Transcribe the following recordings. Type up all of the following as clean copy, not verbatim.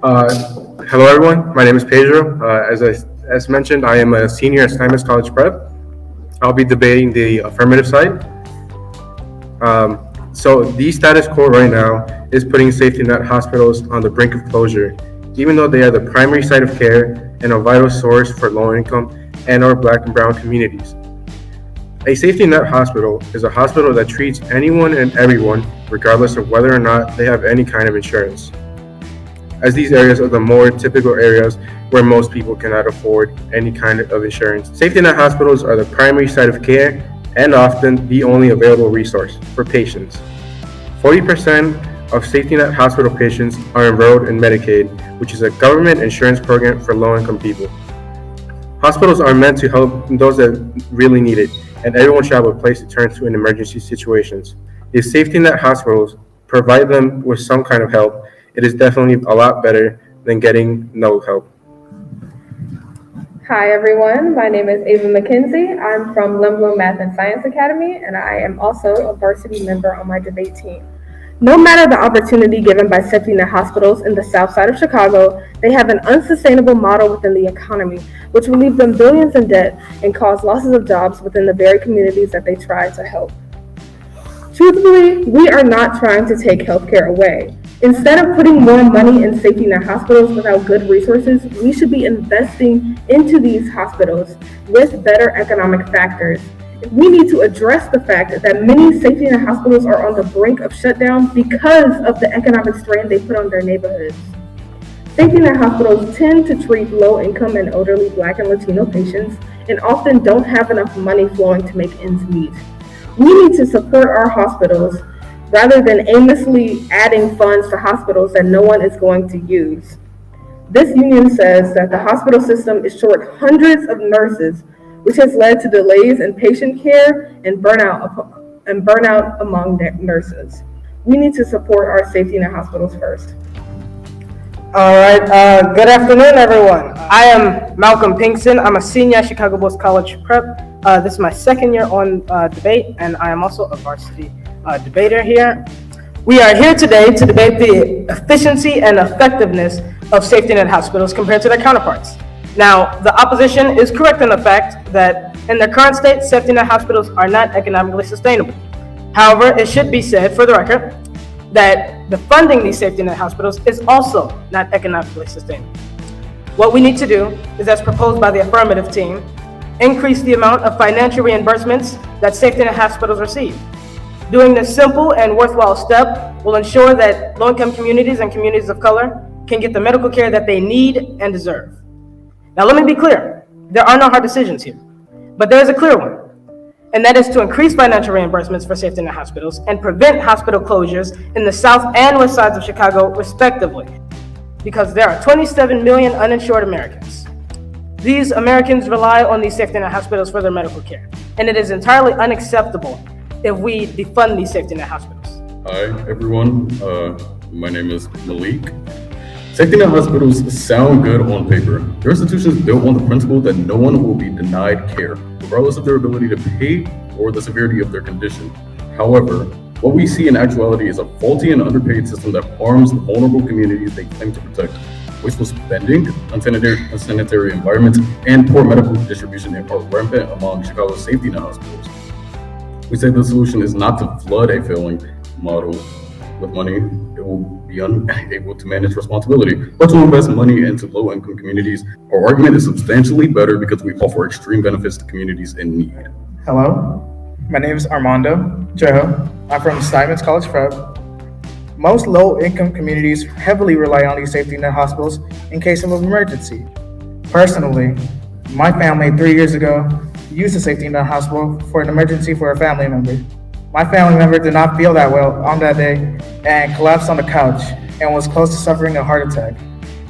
Uh, Hello, everyone. My name is Pedro. As mentioned, I am a senior at Steinmetz College Prep. I'll be debating the affirmative side. So the status quo right now is putting safety net hospitals on the brink of closure, even though they are the primary site of care and a vital source for low-income and/or Black and Brown communities. A safety net hospital is a hospital that treats anyone and everyone, regardless of whether or not they have any kind of insurance, as these areas are the more typical areas where most people cannot afford any kind of insurance. Safety net hospitals are the primary site of care and often the only available resource for patients. 40% of safety net hospital patients are enrolled in Medicaid, which is a government insurance program for low-income people. Hospitals are meant to help those that really need it, and everyone should have a place to turn to in emergency situations. If safety net hospitals provide them with some kind of help, it is definitely a lot better than getting no help. Hi everyone, my name is Ava McKenzie. I'm from Limbo Math and Science Academy, and I am also a varsity member on my debate team. No matter the opportunity given by safety net hospitals in the south side of Chicago, they have an unsustainable model within the economy, which will leave them billions in debt and cause losses of jobs within the very communities that they try to help. Truthfully, we are not trying to take healthcare away. Instead of putting more money in safety net hospitals without good resources, we should be investing into these hospitals with better economic factors. We need to address the fact that many safety net hospitals are on the brink of shutdown because of the economic strain they put on their neighborhoods. Safety net hospitals tend to treat low-income and elderly Black and Latino patients and often don't have enough money flowing to make ends meet. We need to support our hospitals rather than aimlessly adding funds to hospitals that no one is going to use. This union says that the hospital system is short hundreds of nurses, which has led to delays in patient care and burnout among nurses. We need to support our safety net hospitals first. All right. Good afternoon, everyone. I am Malcolm Pinkson. I'm a senior at Chicago Bulls College Prep. This is my second year on debate, and I am also a varsity debater here. We are here today to debate the efficiency and effectiveness of safety net hospitals compared to their counterparts. Now, the opposition is correct in the fact that in their current state, safety net hospitals are not economically sustainable. However, it should be said for the record that the funding these safety net hospitals is also not economically sustainable. What we need to do is, as proposed by the affirmative team, increase the amount of financial reimbursements that safety net hospitals receive. Doing this simple and worthwhile step will ensure that low-income communities and communities of color can get the medical care that they need and deserve. Now, let me be clear. There are no hard decisions here, but there is a clear one, and that is to increase financial reimbursements for safety net hospitals and prevent hospital closures in the south and west sides of Chicago, respectively, because there are 27 million uninsured Americans. These Americans rely on these safety net hospitals for their medical care, and it is entirely unacceptable if we defund these safety net hospitals. Hi, everyone. My name is Malik. Safety net hospitals sound good on paper. They're institutions built on the principle that no one will be denied care, regardless of their ability to pay or the severity of their condition. However, what we see in actuality is a faulty and underpaid system that harms the vulnerable communities they claim to protect. Wasteful spending, unsanitary environments, and poor medical distribution are rampant among Chicago's safety net hospitals. We say the solution is not to flood a failing model with money it will be unable to manage responsibility, but to invest money into low-income communities. Our argument is substantially better because we offer extreme benefits to communities in need. Hello, my name is Armando Trejo. I'm from Steinmetz College Prep. Most low-income communities heavily rely on these safety net hospitals in case of an emergency. Personally, my family 3 years ago used a safety net hospital for an emergency for a family member. My family member did not feel that well on that day and collapsed on the couch and was close to suffering a heart attack.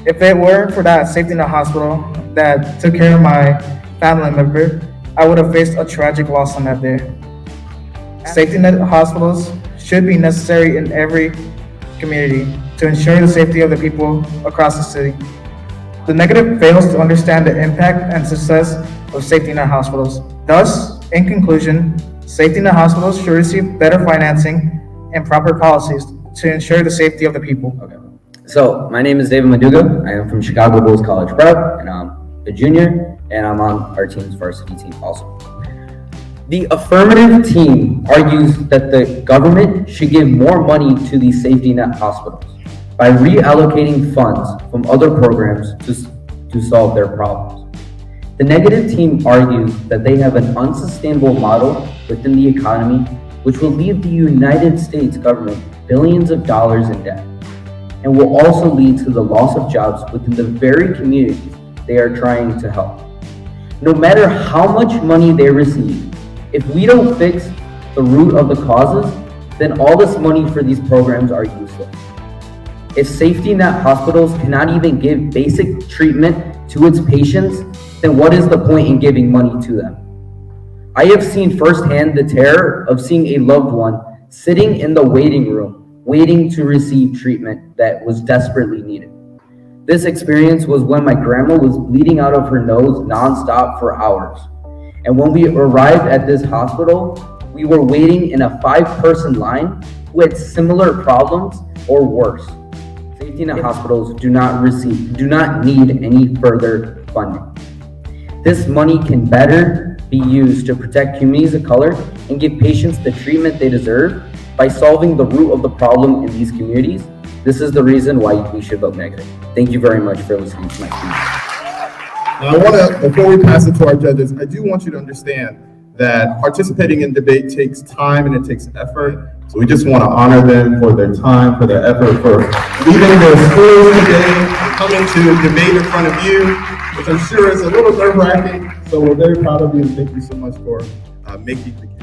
If it weren't for that safety net hospital that took care of my family member, I would have faced a tragic loss on that day. Safety net hospitals should be necessary in every community to ensure the safety of the people across the city. The negative fails to understand the impact and success of safety net hospitals. Thus, in conclusion, safety net hospitals should receive better financing and proper policies to ensure the safety of the people. Okay. So, my name is David Maduga. I am from Chicago Bulls College Prep, and I'm a junior, and I'm on our team's varsity team also. The affirmative team argues that the government should give more money to these safety net hospitals by reallocating funds from other programs to solve their problems. The negative team argues that they have an unsustainable model within the economy, which will leave the United States government billions of dollars in debt, and will also lead to the loss of jobs within the very communities they are trying to help. No matter how much money they receive, if we don't fix the root of the causes, then all this money for these programs are useless. If safety net hospitals cannot even give basic treatment to its patients, then what is the point in giving money to them? I have seen firsthand the terror of seeing a loved one sitting in the waiting room, waiting to receive treatment that was desperately needed. This experience was when my grandma was bleeding out of her nose nonstop for hours. And when we arrived at this hospital, we were waiting in a 5-person line who had similar problems or worse. Safety net hospitals do not need any further funding. This money can better be used to protect communities of color and give patients the treatment they deserve by solving the root of the problem in these communities. This is the reason why we should vote negative. Thank you very much for listening to my speech. And I want to, before we pass it to our judges, I do want you to understand that participating in debate takes time and it takes effort. So we just want to honor them for their time, for their effort, for leaving their schools today, and coming to debate in front of you, which I'm sure is a little nerve-wracking. So we're very proud of you and thank you so much for making the case.